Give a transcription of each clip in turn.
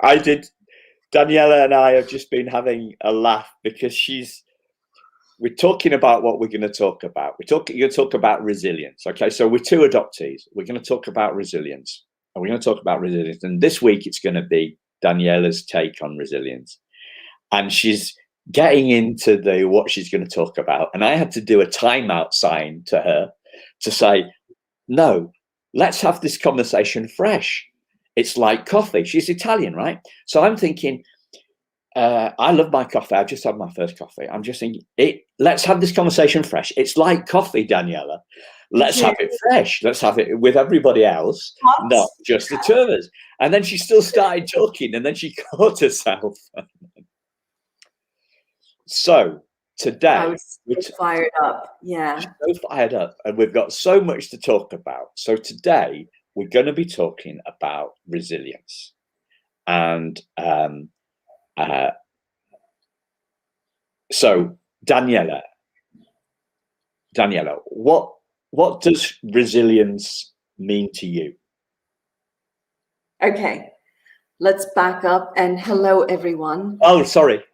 I did. Daniela and I have just been having a laugh because we're talking about what we're going to talk about. You're going to talk about resilience. Okay, so we're two adoptees. We're going to talk about resilience, and we're going to talk about resilience. And this week it's going to be Daniela's take on resilience, and she's getting into what she's going to talk about. And I had to do a timeout sign to her to say, no, let's have this conversation fresh. It's like coffee. She's Italian, right? So I'm thinking, I love my coffee. I've just had my first coffee. I'm just thinking, let's have this conversation fresh. It's like coffee, Daniela. Let's have it fresh. Let's have it with everybody else, not just the two of us. And then she still started talking, and then she caught herself. So today, I was so fired up. Yeah. So fired up, and we've got so much to talk about. So today we're going to be talking about resilience, and so Daniela, what does resilience mean to you? Okay, let's back up and hello everyone. Oh, sorry.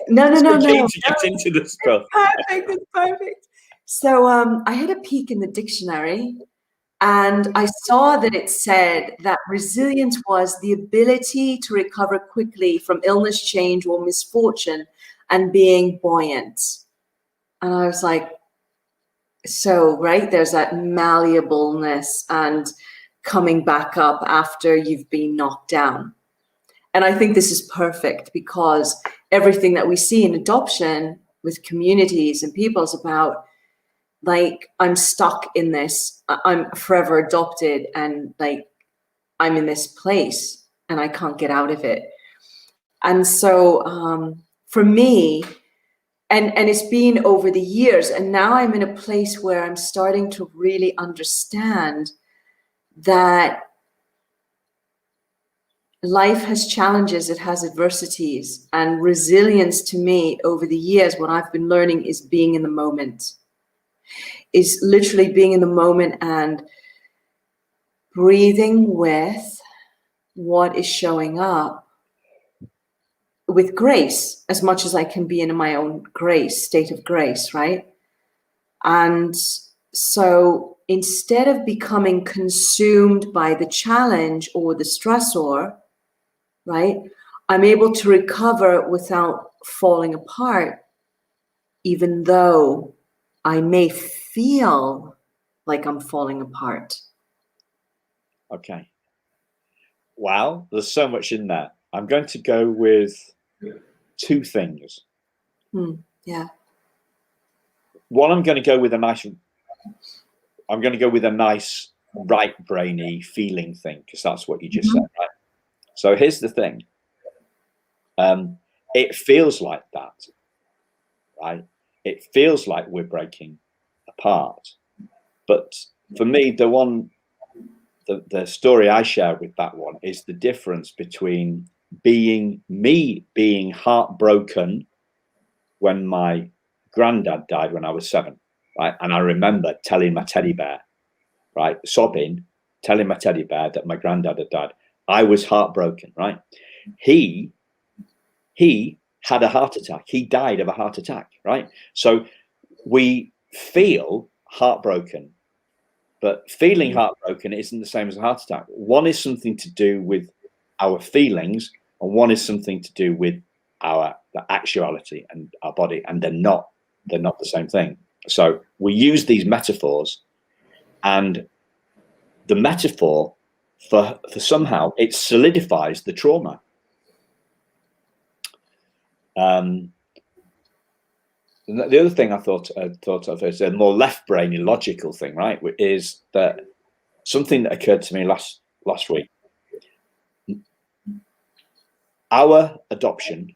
No. To get into the stuff. It's perfect. So I had a peek in the dictionary, and I saw that it said that resilience was the ability to recover quickly from illness, change, or misfortune, and being buoyant. And I was like, so, right, there's that malleableness and coming back up after you've been knocked down. And I think this is perfect because everything that we see in adoption with communities and people is about, like, I'm stuck in this, I'm forever adopted, and like, I'm in this place and I can't get out of it. And so for me, and it's been over the years, and now I'm in a place where I'm starting to really understand that life has challenges, it has adversities, and resilience to me over the years, what I've been learning is being in the moment, is literally being in the moment and breathing with what is showing up with grace, as much as I can be in my own grace, state of grace, right? And so instead of becoming consumed by the challenge or the stressor, right, I'm able to recover without falling apart, even though I may feel like I'm falling apart. Okay. Wow, there's so much in there. I'm going to go with two things. Yeah. One, I'm going to go with a nice right brainy feeling thing, because that's what you just said, right? So here's the thing. It feels like that, right? It feels like we're breaking apart. But for me, the story I share with that one is the difference between being heartbroken when my granddad died when I was 7, right? And I remember telling my teddy bear, right, sobbing, telling my teddy bear that my granddad had died. I was heartbroken, right? He had a heart attack. He died of a heart attack, right? So we feel heartbroken, but feeling heartbroken isn't the same as a heart attack. One is something to do with our feelings, and one is something to do with the actuality and our body, and they're not the same thing. So we use these metaphors, and the metaphor for somehow it solidifies the trauma. The other thing I thought of is a more left-brainy logical thing, right? Is that something that occurred to me last week. Our adoption,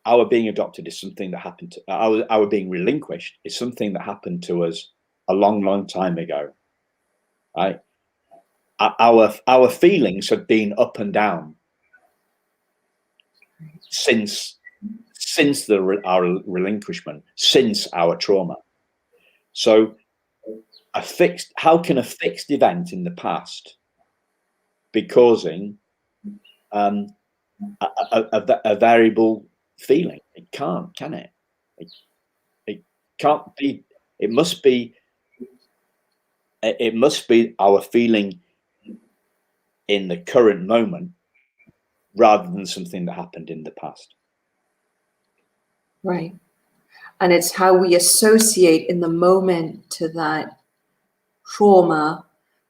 our being adopted, is something that happened to our being relinquished is something that happened to us a long time ago, right? Our feelings have been up and down since our relinquishment, since our trauma. So how can a fixed event in the past be causing a variable feeling? It can't, can it? It can't be. It must be our feeling in the current moment rather than something that happened in the past. Right. And it's how we associate in the moment to that trauma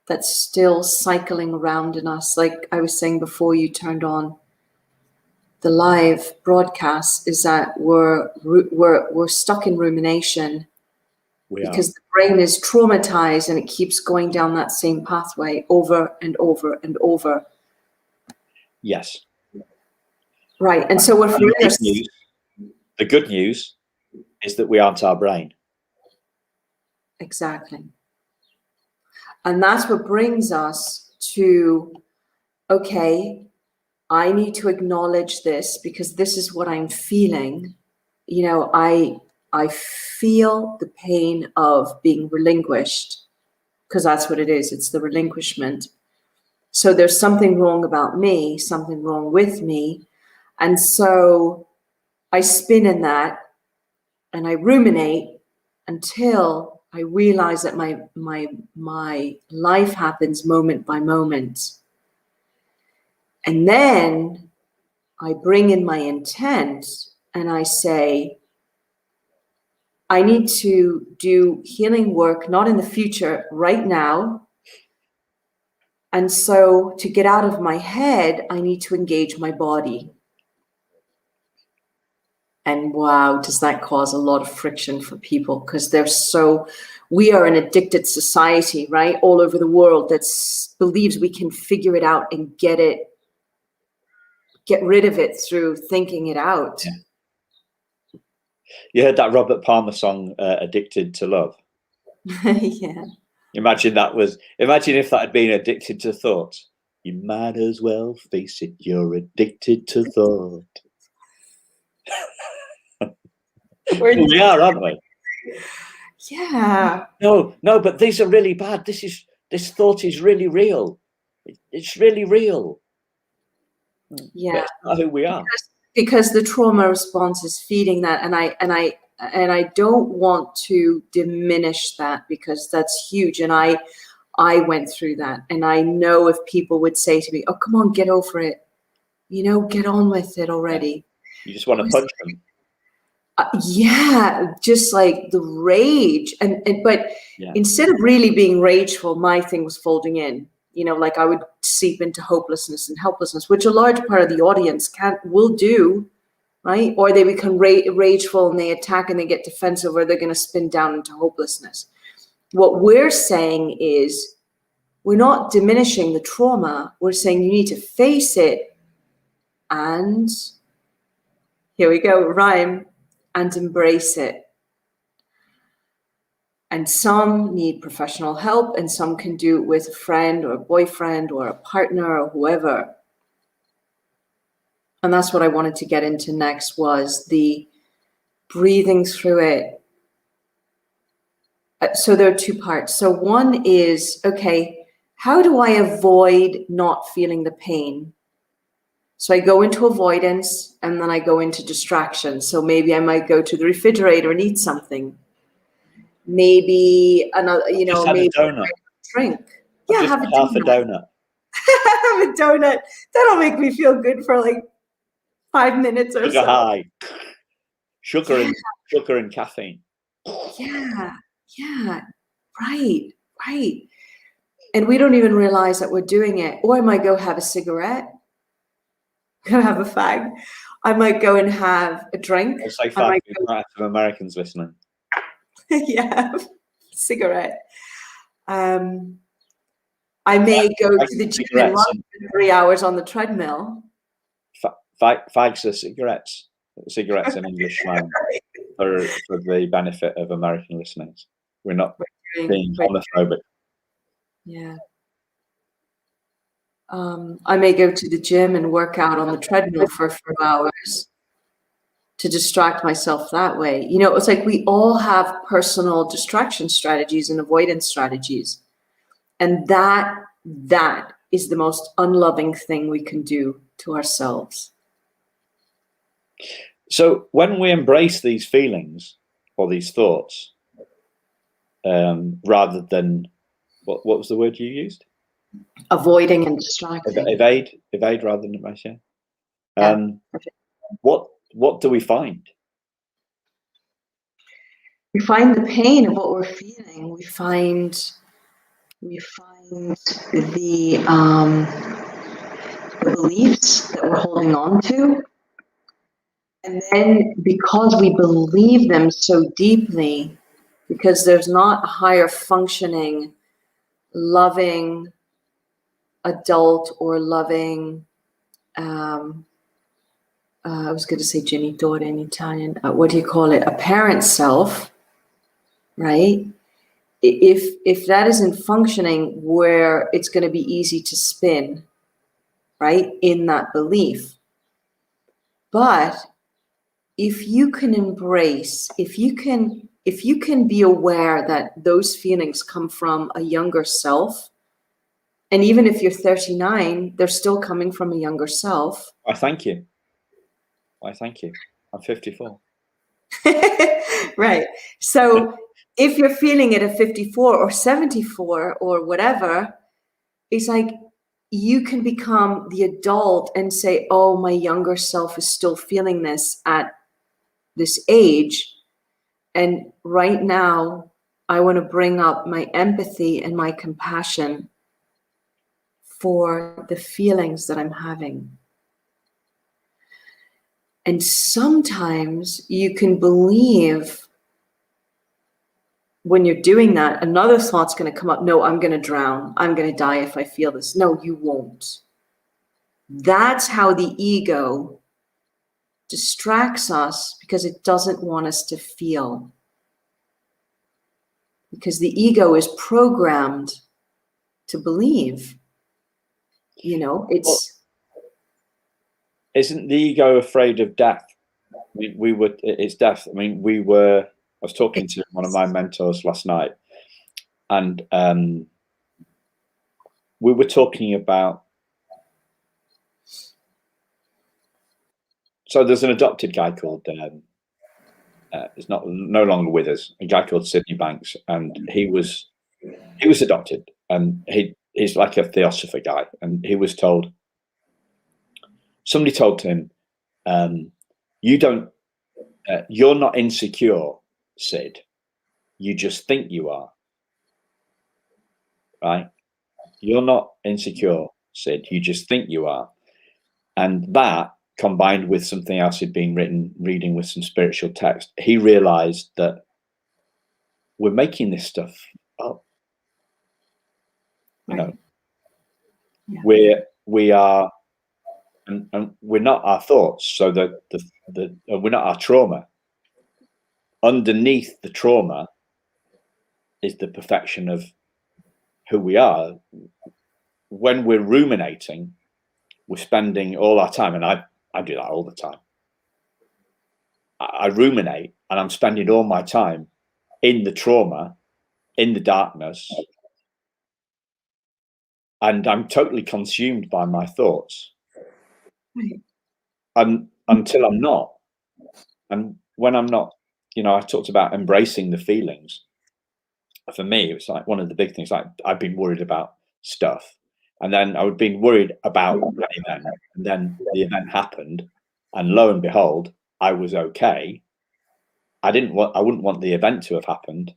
that's still cycling around in us. Like I was saying before you turned on the live broadcast, is that we're stuck in rumination because the brain is traumatized and it keeps going down that same pathway over and over and over. Yes. Right. And so we're the good news is that we aren't our brain. Exactly. And that's what brings us to, okay, I need to acknowledge this because this is what I'm feeling. You know, I feel the pain of being relinquished, because that's what it is. It's the relinquishment. So there's something wrong about me, something wrong with me. And so I spin in that and I ruminate until I realize that my life happens moment by moment. And then I bring in my intent and I say, I need to do healing work, not in the future, right now. And so to get out of my head, I need to engage my body. And wow, does that cause a lot of friction for people, because we are an addicted society, right? All over the world that believes we can figure it out and get rid of it through thinking it out. Yeah. You heard that Robert Palmer song, Addicted to Love? Yeah. Imagine if that had been Addicted to Thought. You might as well face it, you're addicted to thought. We are, aren't we? Yeah. No, but these are really bad. This thought is really real. It's really real. Yeah. But it's not who we are. Because the trauma response is feeding that, and I don't want to diminish that, because that's huge. And I went through that, and I know if people would say to me, "Oh, come on, get over it. You know, get on with it already." You just want to punch them. Yeah, just like the rage, but instead of really being rageful, my thing was folding in. You know, like I would seep into hopelessness and helplessness, which a large part of the audience will do, right? Or they become rageful and they attack and they get defensive, or they're going to spin down into hopelessness. What we're saying is, we're not diminishing the trauma. We're saying you need to face it, and here we go, rhyme, and embrace it. And some need professional help, and some can do it with a friend or a boyfriend or a partner or whoever. And that's what I wanted to get into next, was the breathing through it. So there are two parts. So one is, okay, how do I avoid not feeling the pain? So I go into avoidance, and then I go into distraction. So maybe I might go to the refrigerator and eat something. Maybe another, maybe a donut. Drink. Yeah, have a donut. Have a donut. That'll make me feel good for like 5 minutes or Sugar so. High. Sugar and caffeine. Yeah, right. And we don't even realize that we're doing it. Or I might go have a cigarette, go have a fag. I might go and have a drink. I'll say fag, we might have some Americans listening. Yeah, cigarette. I may go to the gym and run for 3 hours on the treadmill. Fags are cigarettes. Cigarettes in English slang for the benefit of American listeners. We're not being homophobic. Yeah. I may go to the gym and work out on the treadmill for a few hours. to distract myself that way. You know, it's like we all have personal distraction strategies and avoidance strategies. And that is the most unloving thing we can do to ourselves. So when we embrace these feelings or these thoughts, rather than, what was the word you used? Avoiding and distracting. Evade rather than embrace, yeah. What do we find? We find the pain of what we're feeling. We find the beliefs that we're holding on to. And then because we believe them so deeply, because there's not a higher functioning, loving adult or loving, I was going to say genitore in Italian, what do you call it? A parent self, right? If that isn't functioning, where it's going to be easy to spin, right, in that belief. But if you can embrace, if you can be aware that those feelings come from a younger self, and even if you're 39, they're still coming from a younger self. Why, thank you. I'm 54. Right. So if you're feeling it at 54 or 74 or whatever, it's like you can become the adult and say, oh, my younger self is still feeling this at this age. And right now, I want to bring up my empathy and my compassion for the feelings that I'm having. And sometimes you can believe when you're doing that, another thought's going to come up. No, I'm going to drown. I'm going to die if I feel this. No, you won't. That's how the ego distracts us, because it doesn't want us to feel. Because the ego is programmed to believe. You know, it's... Isn't the ego afraid of death? It's death. I mean, I was talking to one of my mentors last night, and we were talking about, so there's an adopted guy called, he's no longer with us, a guy called Sydney Banks, and he was adopted, and he's like a theosopher guy, and he was told, somebody told him, you're not insecure, Sid. You just think you are. Right? You're not insecure, Sid. You just think you are. And that, combined with something else he'd been reading with some spiritual text, he realized that we're making this stuff up. You know, yeah. we are, and we're not our thoughts. So we're not our trauma. Underneath the trauma is the perfection of who we are. When we're ruminating, we're spending all our time, and I do that all the time. I ruminate, and I'm spending all my time in the trauma, in the darkness, and I'm totally consumed by my thoughts. Right. And until I'm not. And when I'm not, you know, I talked about embracing the feelings. For me, it was like one of the big things, like I've been worried about stuff. And then I would be worried about that event. And then the event happened. And lo and behold, I was okay. I wouldn't want the event to have happened.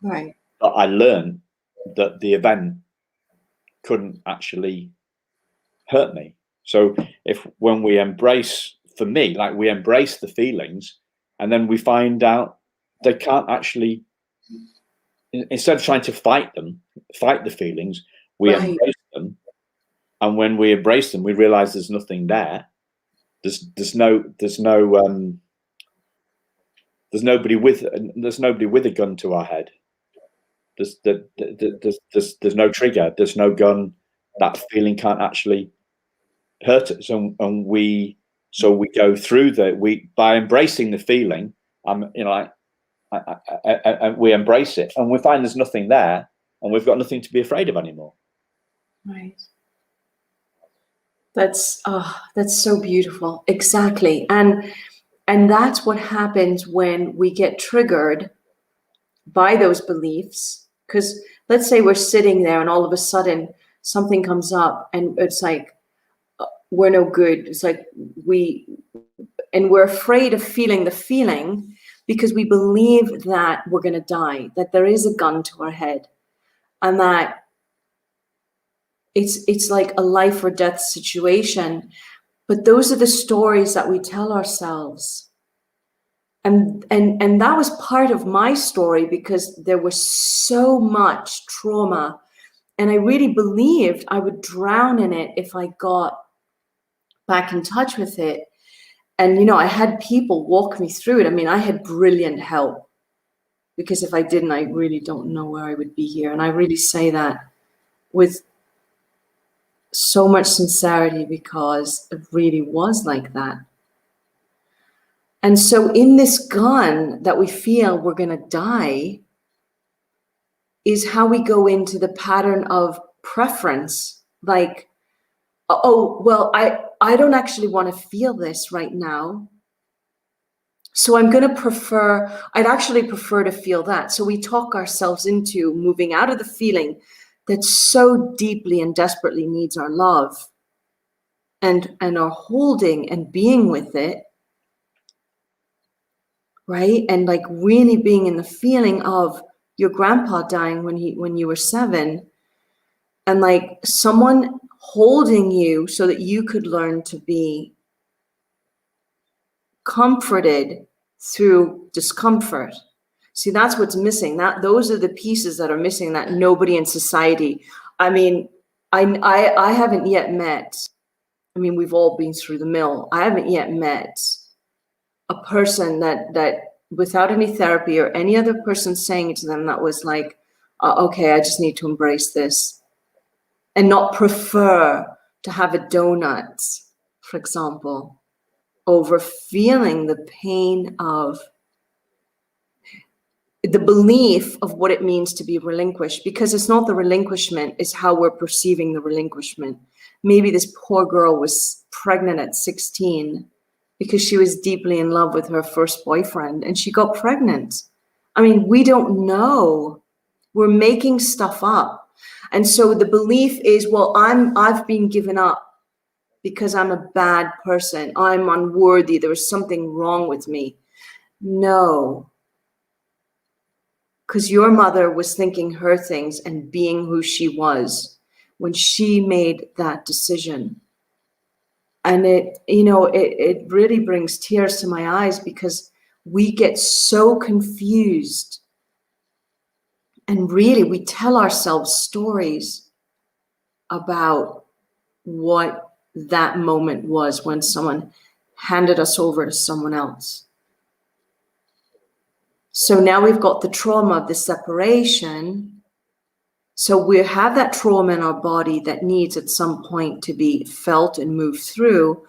Right. But I learned that the event couldn't actually hurt me. So when we embrace, for me, like we embrace the feelings, and then we find out they can't actually, instead of trying to fight the feelings, we embrace them. And when we embrace them, we realize there's nothing there. There's nobody with a gun to our head. There's no trigger. There's no gun. That feeling can't actually hurt us, and we So we go through by embracing the feeling, we embrace it, and we find there's nothing there, and we've got nothing to be afraid of anymore. Right. That's so beautiful. Exactly. And that's what happens when we get triggered by those beliefs. Because let's say we're sitting there and all of a sudden something comes up and it's like, we're no good. It's like we're afraid of feeling the feeling because we believe that we're going to die, that there is a gun to our head, and that it's like a life or death situation. But those are the stories that we tell ourselves. And that was part of my story, because there was so much trauma, and I really believed I would drown in it if I got back in touch with it. And, I had people walk me through it. I mean, I had brilliant help, because if I didn't, I really don't know where I would be here. And I really say that with so much sincerity, because it really was like that. And so in this gun that we feel we're going to die is how we go into the pattern of preference. Like, oh, well, I don't actually want to feel this right now. So I'd actually prefer to feel that. So we talk ourselves into moving out of the feeling that so deeply and desperately needs our love, and are holding and being with it, right? And like really being in the feeling of your grandpa dying when you were 7, and like someone holding you so that you could learn to be comforted through discomfort. See, that's what's missing. Those are the pieces that are missing, that nobody in society. I mean, I haven't yet met, I mean, we've all been through the mill. I haven't yet met a person that without any therapy or any other person saying it to them, that was like, okay, I just need to embrace this, and not prefer to have a donut, for example, over feeling the pain of the belief of what it means to be relinquished. Because it's not the relinquishment, it's how we're perceiving the relinquishment. Maybe this poor girl was pregnant at 16 because she was deeply in love with her first boyfriend, and she got pregnant. I mean, we don't know. We're making stuff up. And so the belief is, well, I've been given up because I'm a bad person. I'm unworthy. There was something wrong with me. No. Because your mother was thinking her things and being who she was when she made that decision. And it really brings tears to my eyes, because we get so confused. And really, we tell ourselves stories about what that moment was when someone handed us over to someone else. So now we've got the trauma of the separation. So we have that trauma in our body that needs at some point to be felt and moved through,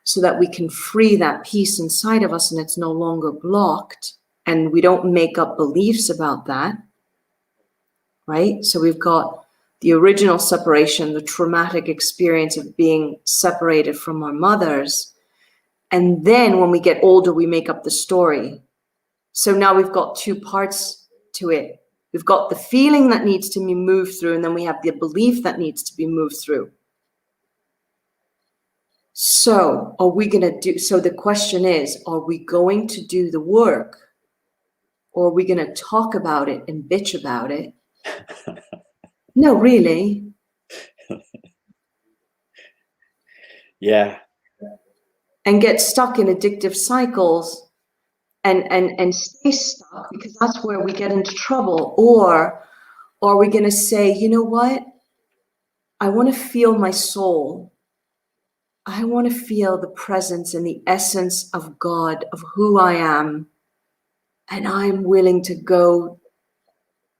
so that we can free that piece inside of us and it's no longer blocked, and we don't make up beliefs about that, right? So we've got the original separation, the traumatic experience of being separated from our mothers. And then when we get older, we make up the story. So now we've got two parts to it. We've got the feeling that needs to be moved through, and then we have the belief that needs to be moved through. So the question is, are we going to do the work, or are we going to talk about it and bitch about it? No, really. Yeah. And get stuck in addictive cycles and stay stuck, because that's where we get into trouble. Or are we going to say, you know what? I want to feel my soul. I want to feel the presence and the essence of God, of who I am. And I'm willing to go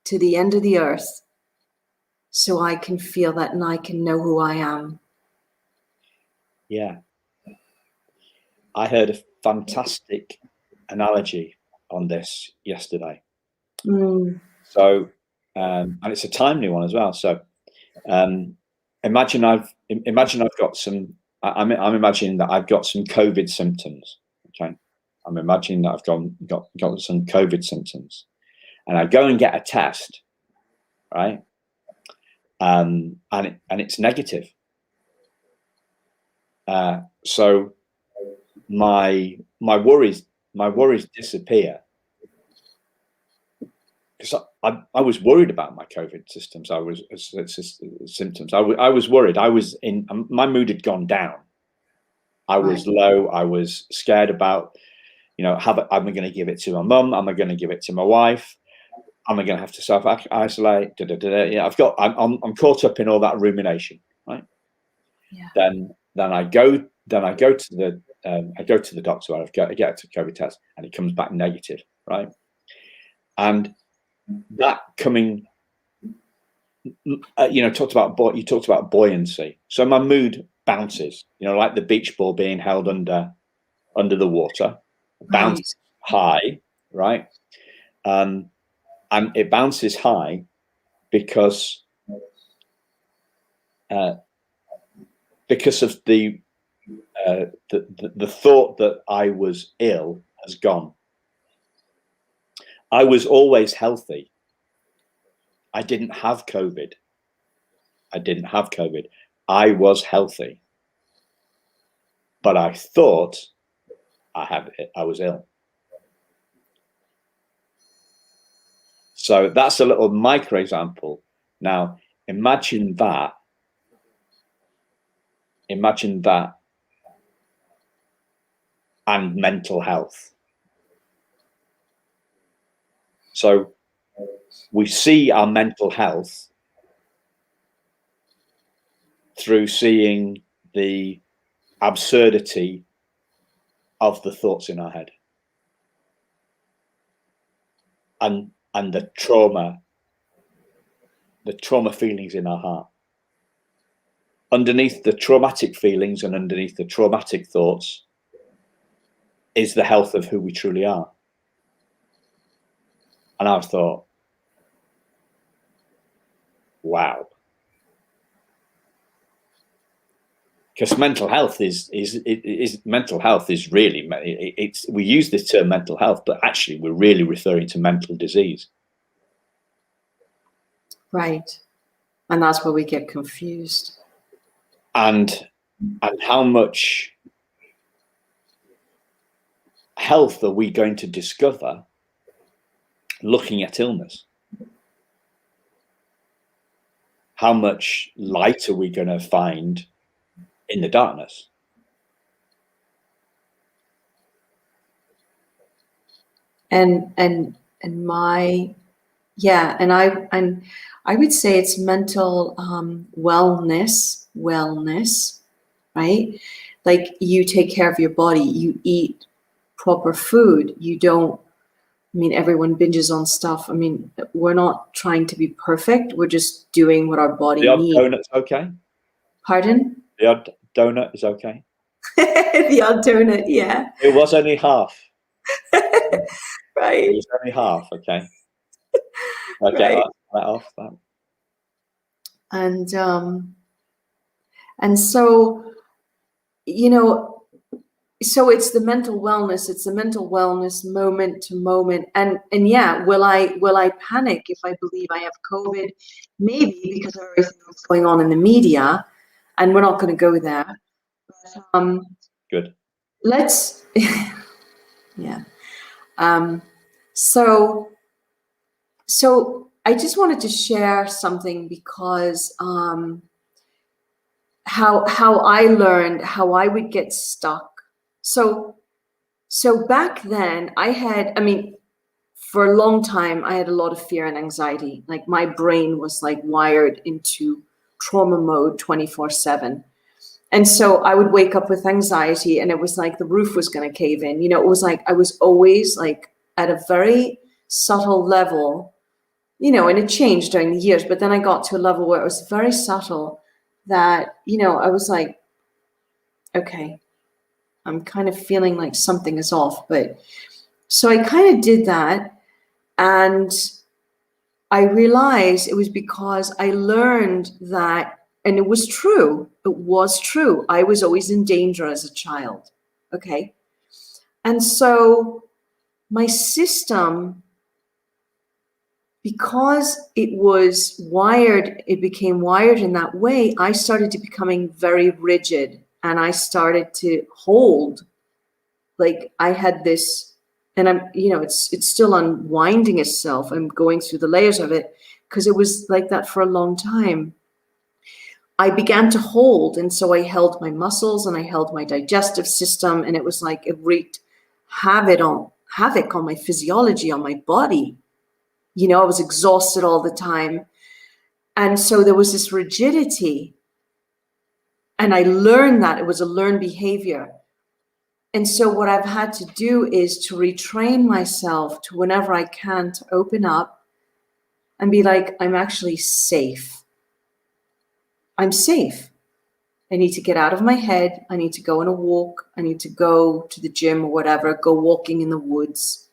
to the end of the earth so I can feel that and I can know who I am. Yeah. I heard a fantastic analogy on this yesterday. So, and it's a timely one as well. So, imagine I've got some. I'm imagining that I've got some COVID symptoms. Okay, I'm imagining that I've got some COVID symptoms, and I go and get a test, right? And it's negative. So my worries disappear, because I was worried about my COVID symptoms. I was worried. My mood had gone down. I was low. I was scared about, am I going to give it to my mum? Am I going to give it to my wife? Am I going to have to self-isolate? Yeah, I'm caught up in all that rumination, right? Yeah. Then I go to the doctor. I get a COVID test, and it comes back negative, right? And that coming, you talked about buoyancy. So my mood bounces, like the beach ball being held under the water, bounces high, right? And it bounces high because of the thought that I was ill has gone. I was always healthy. I didn't have COVID. I was healthy, but I thought I was ill. So that's a little micro example. Now imagine that and mental health. So we see our mental health through seeing the absurdity of the thoughts in our head, and the trauma feelings in our heart. Underneath the traumatic feelings and underneath the traumatic thoughts is the health of who we truly are. And I thought, wow. Because mental health is really, we use this term mental health, but actually we're really referring to mental disease. Right. And that's where we get confused. And how much health are we going to discover looking at illness? How much light are we going to find in the darkness? And I would say it's mental wellness, right? Like, you take care of your body, you eat proper food, you don't, everyone binges on stuff. We're not trying to be perfect, we're just doing what our body needs. The odd donut's okay? Pardon? The odd donut is okay? The odd donut, yeah. It was only half. Right. It was only half, okay. Okay, right. that off that. And so, so it's the mental wellness, moment to moment. And yeah, will I panic if I believe I have COVID? Maybe, because of everything that's going on in the media, and we're not going to go there. But, good. Let's, yeah. So I just wanted to share something, because how I learned how I would get stuck. So back then I had, for a long time, I had a lot of fear and anxiety. Like, my brain was like wired into trauma mode 24/7. And so I would wake up with anxiety, and it was like the roof was going to cave in. It was like I was always like at a very subtle level, and it changed during the years. But then I got to a level where it was very subtle that, I was like, okay, I'm kind of feeling like something is off. But so I kind of did that, and I realized it was because I learned that, and it was true. It was true. I was always in danger as a child. Okay. And so my system, because it was wired, it became wired in that way, I started to becoming very rigid, and I started to hold, like I had this, and I'm, it's still unwinding itself. I'm going through the layers of it because it was like that for a long time. I began to hold, and so I held my muscles and I held my digestive system, and it was like it wreaked havoc on my physiology, on my body. I was exhausted all the time. And so there was this rigidity. And I learned that it was a learned behavior. And so what I've had to do is to retrain myself to, whenever I can, to open up and be like, I'm actually safe. I'm safe. I need to get out of my head. I need to go on a walk. I need to go to the gym or whatever, go walking in the woods,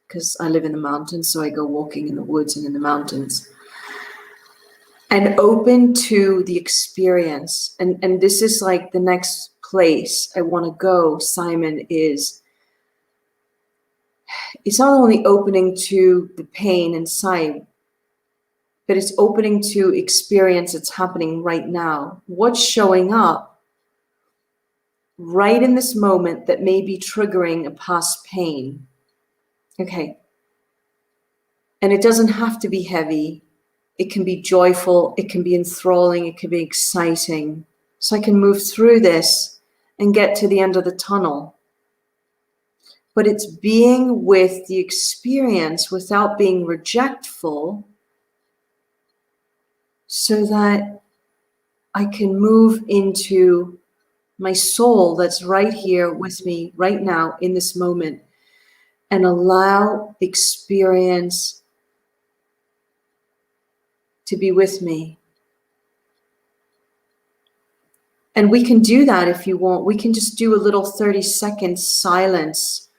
because I live in the mountains. So I go walking in the woods and in the mountains. And open to the experience. And this is like the next place I want to go, Simon, is it's not only opening to the pain inside, but it's opening to experience that's happening right now. What's showing up right in this moment that may be triggering a past pain. Okay. And it doesn't have to be heavy. It can be joyful. It can be enthralling. It can be exciting. So I can move through this and get to the end of the tunnel. But it's being with the experience without being rejectful, so that I can move into my soul that's right here with me right now in this moment, and allow experience to be with me. And we can do that if you want. We can just do a little 30-second silence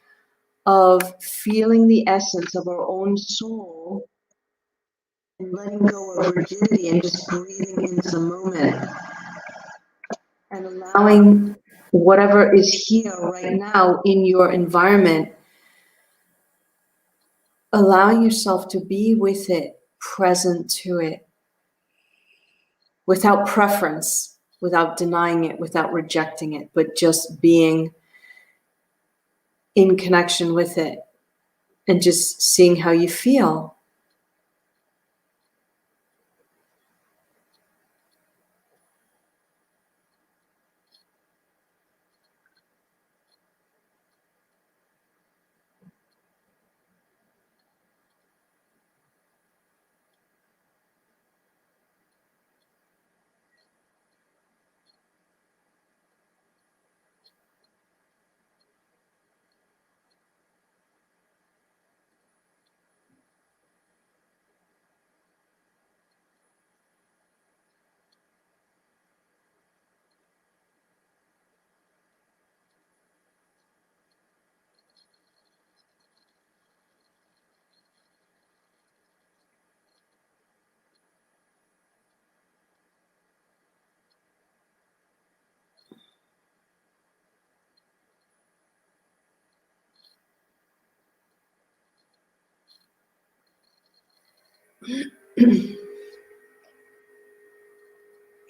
of feeling the essence of our own soul and letting go of rigidity and just breathing into the moment and allowing whatever is here right now in your environment, allowing yourself to be with it, present to it, without preference, without denying it, without rejecting it, but just being in connection with it and just seeing how you feel.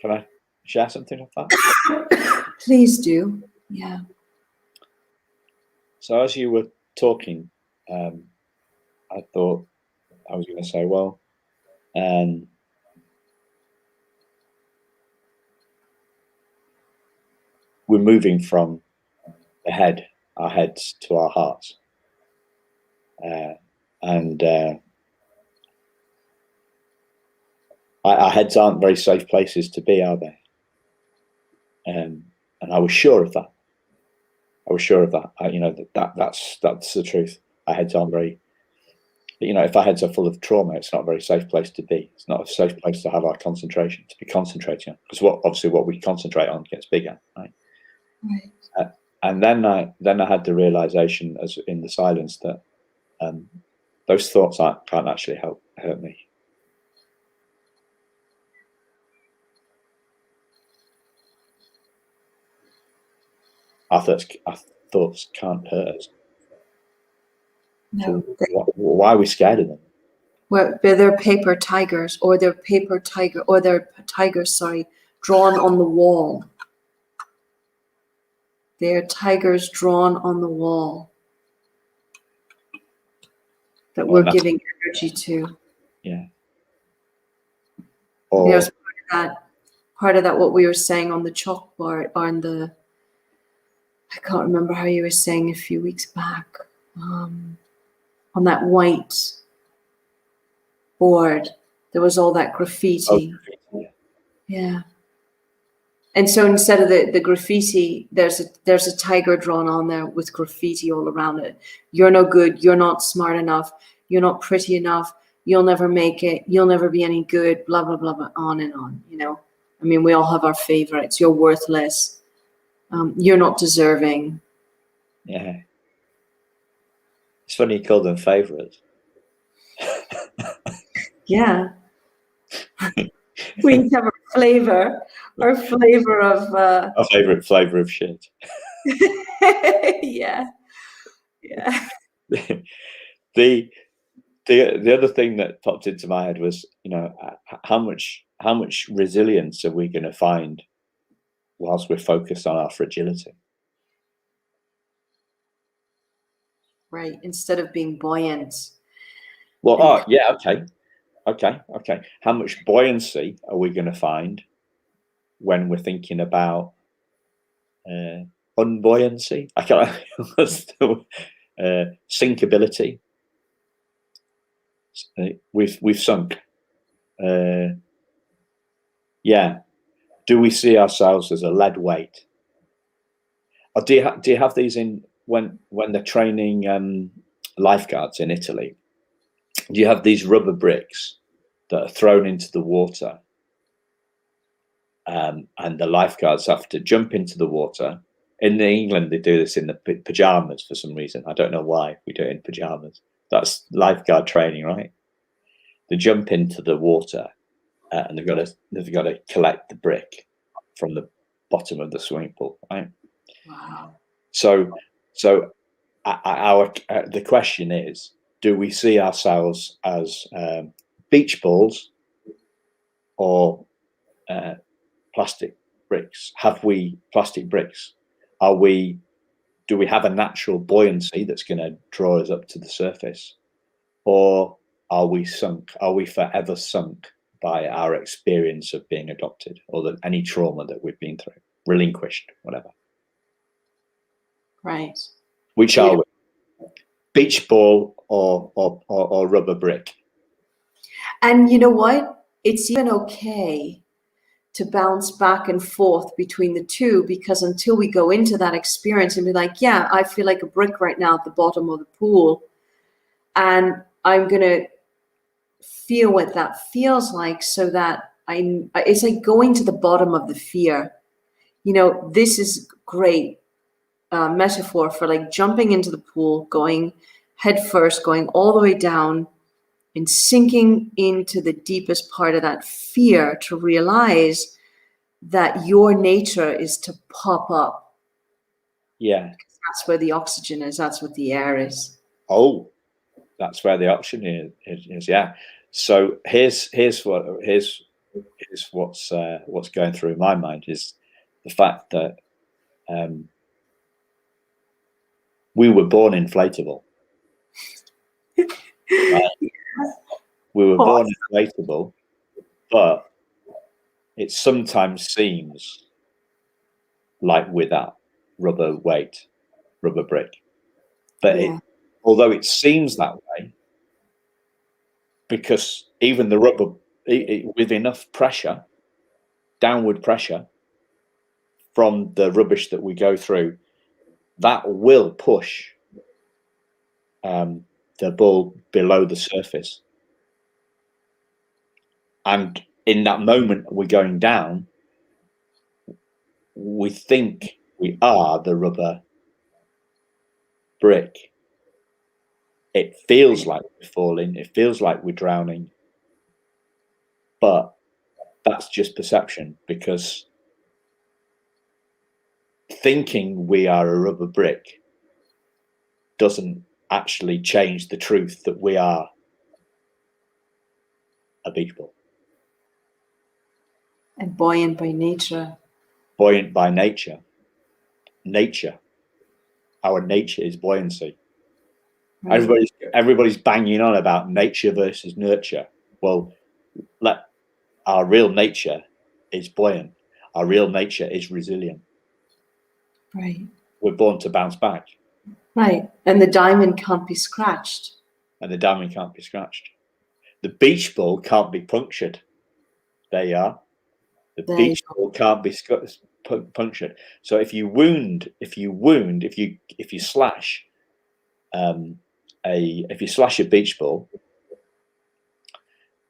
Can I share something of that? Please do. Yeah. So as you were talking, I thought I was going to say, well, we're moving from our heads to our hearts. Our heads aren't very safe places to be, are they? And I was sure of that. That's the truth. Our heads aren't very, if our heads are full of trauma, it's not a very safe place to be. It's not a safe place to have our concentration, to be concentrating on. Because what we concentrate on gets bigger, right? Right. And then I had the realization, as in the silence, that those thoughts can't actually hurt me. Our thoughts can't hurt us. No. So why are we scared of them? Well, they're paper tigers, or they're tigers, drawn on the wall. They're tigers drawn on the wall that we're giving energy to. Yeah. There's part of that, what we were saying on the chalkboard, I can't remember how you were saying a few weeks back, on that white board, there was all that graffiti. Oh, yeah. And so instead of the graffiti, there's a tiger drawn on there with graffiti all around it. You're no good. You're not smart enough. You're not pretty enough. You'll never make it. You'll never be any good. Blah, blah, blah, blah, on and on. You know, I mean, we all have our favorites. You're worthless. You're not deserving. Yeah. It's funny you call them favorites. Yeah. We have our flavor of our favorite flavor of shit. Yeah. The other thing that popped into my head was, you know, how much resilience are we going to find whilst we're focused on our fragility? Right, instead of being buoyant. Well, yeah, okay. How much buoyancy are we going to find when we're thinking about unbuoyancy? I can't. Sinkability. We've sunk. Yeah. Do we see ourselves as a lead weight? Or do you have these in when they're training lifeguards in Italy? Do you have these rubber bricks that are thrown into the water, and the lifeguards have to jump into the water? In England, they do this in the pajamas for some reason. I don't know why we do it in pajamas. That's lifeguard training, right? They jump into the water, and they've got to collect the brick from the bottom of the swimming pool, right? Wow. So the question is, do we see ourselves as beach balls or plastic bricks? Have we plastic bricks? Do we have a natural buoyancy that's going to draw us up to the surface? Or are we sunk? Are we forever sunk by our experience of being adopted, or any trauma that we've been through, relinquished, whatever? Right. Which are we? Beach ball or rubber brick? And you know what? It's even okay to bounce back and forth between the two, because until we go into that experience and be like, yeah, I feel like a brick right now at the bottom of the pool, and I'm going to feel what that feels like, so that it's like going to the bottom of the fear. You know, this is great metaphor for like jumping into the pool, going head first, going all the way down, and sinking into the deepest part of that fear to realize that your nature is to pop up. Yeah. That's where the oxygen is. That's what the air is. Oh, that's where the oxygen is. Yeah. So here's what's going through my mind is the fact that we were born inflatable. Right? We were born inflatable, but it sometimes seems like we're that rubber brick. But although it seems that way, because even the rubber, with enough pressure, downward pressure from the rubbish that we go through, that will push the ball below the surface. And in that moment we're going down, we think we are the rubber brick, it feels like we're falling, it feels like we're drowning, but that's just perception, because thinking we are a rubber brick doesn't actually change the truth that we are a beach ball. And buoyant by nature. Buoyant by nature. Nature. Our nature is buoyancy. Right. Everybody's banging on about nature versus nurture. Well, our real nature is buoyant. Our real nature is resilient. Right. We're born to bounce back. Right. And the diamond can't be scratched. And the diamond can't be scratched. The beach ball can't be punctured. There you are. The beach ball can't be punctured. So if you slash if you slash a beach ball,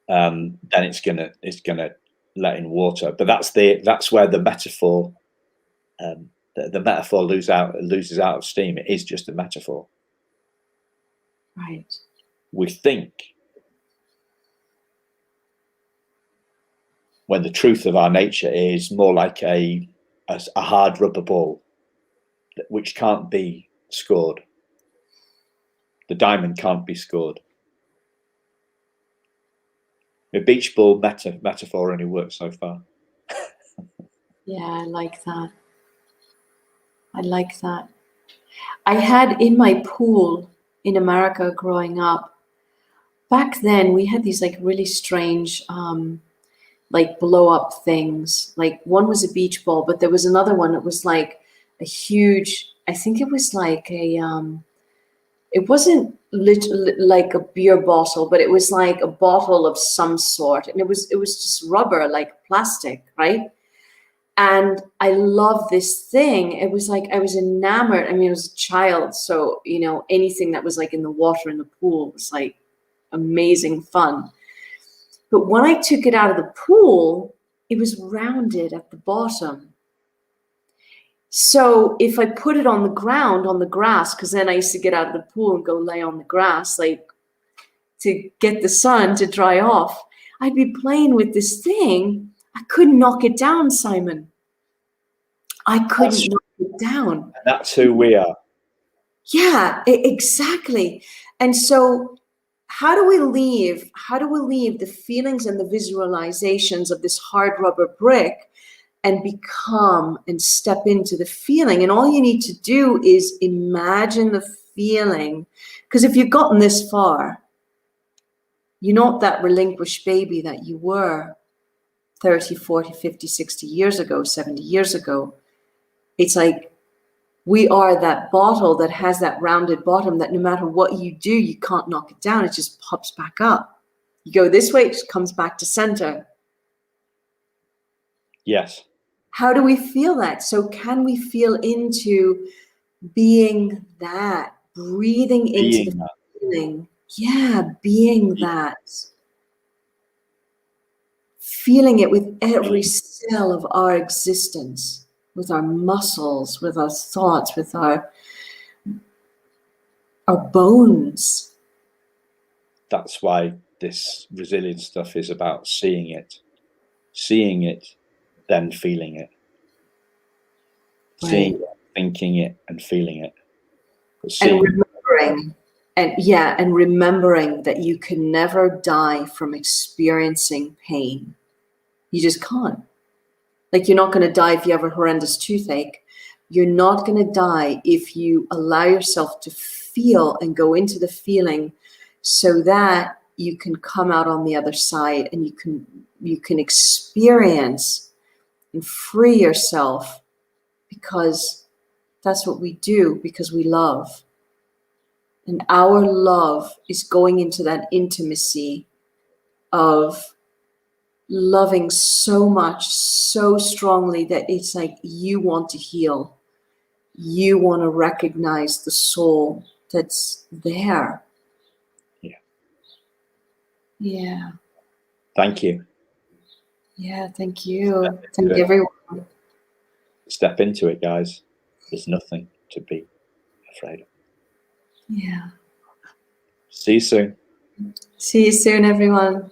then it's gonna let in water. But that's where the metaphor the metaphor loses out of steam. It is just a metaphor. Right. We think, when the truth of our nature is more like a hard rubber ball, which can't be scored. The diamond can't be scored. The beach ball metaphor only works so far. Yeah, I like that. I like that. I had in my pool in America growing up, back then we had these like really strange like blow up things. Like one was a beach ball, but there was another one that was like a huge, I think it was like a it wasn't like a beer bottle, but it was like a bottle of some sort, and it was just rubber, like plastic, right? And I love this thing. It was like I was enamored. I mean, I was a child, so you know, anything that was like in the water in the pool was like amazing fun. But when I took it out of the pool, it was rounded at the bottom. So if I put it on the ground, on the grass, because then I used to get out of the pool and go lay on the grass, like to get the sun to dry off, I'd be playing with this thing. I couldn't knock it down, Simon. I couldn't knock it down. That's who we are. Yeah, exactly. And so how do we leave the feelings and the visualizations of this hard rubber brick and become and step into the feeling? And all you need to do is imagine the feeling. Because if you've gotten this far, you're not that relinquished baby that you were 30, 40, 50, 60 years ago, 70 years ago. It's like we are that bottle that has that rounded bottom that no matter what you do, you can't knock it down. It just pops back up. You go this way, it just comes back to center. Yes. How do we feel that? So can we feel into being that, breathing into the feeling? Yeah, being that. Feeling it with every cell of our existence, with our muscles, with our thoughts, with our bones. That's why this resilience stuff is about seeing it, then feeling it. Right. Seeing it, thinking it, and feeling it. And remembering, and remembering that you can never die from experiencing pain. You just can't. Like, you're not going to die if you have a horrendous toothache. You're not going to die if you allow yourself to feel and go into the feeling so that you can come out on the other side and you can experience and free yourself, because that's what we do, because we love. And our love is going into that intimacy of loving so much, so strongly that it's like you want to heal. You want to recognize the soul that's there. Yeah. Yeah. Thank you. Yeah, thank you. Thank everyone. Step into it, guys. There's nothing to be afraid of. Yeah. See you soon. See you soon, everyone.